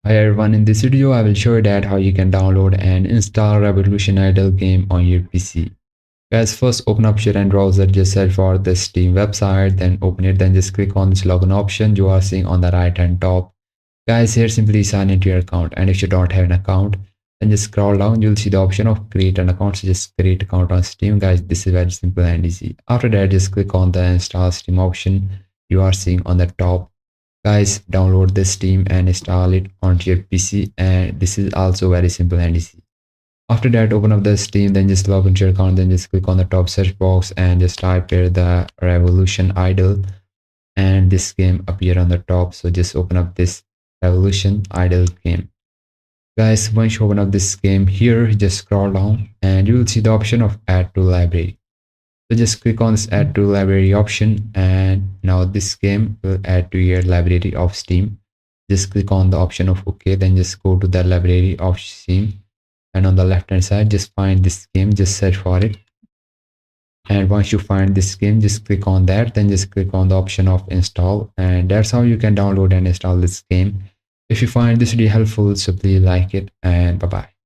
Hi everyone, in this video I will show you that how you can download and install Revolution Idol game on your PC. Guys, first open up your Android browser, just search for the Steam website, then open it, then just click on this login option you are seeing on the right hand top. Guys, here simply sign into your account, and if you don't have an account, then just scroll down, you'll see the option of create an account. So just create account on Steam. Guys, this is very simple and easy. After that, just click on the install Steam option you are seeing on the top. Guys, download the Steam and install it onto your PC, and this is also very simple and easy. After that, open up the Steam, then just log into your account, then just click on the top search box and just type here the Revolution Idol, and this game appear on the top. So just open up this Revolution Idol game. Guys, once you open up this game here, just scroll down and you will see the option of add to library. So just click on this add to library option, and now this game will add to your library of Steam. Just click on the option of OK, then just go to the library of Steam, and on the left hand side just find this game, just search for it. And once you find this game, just click on that, then just click on the option of install, and that's how you can download and install this game. If you find this video helpful, so please like it, and bye bye.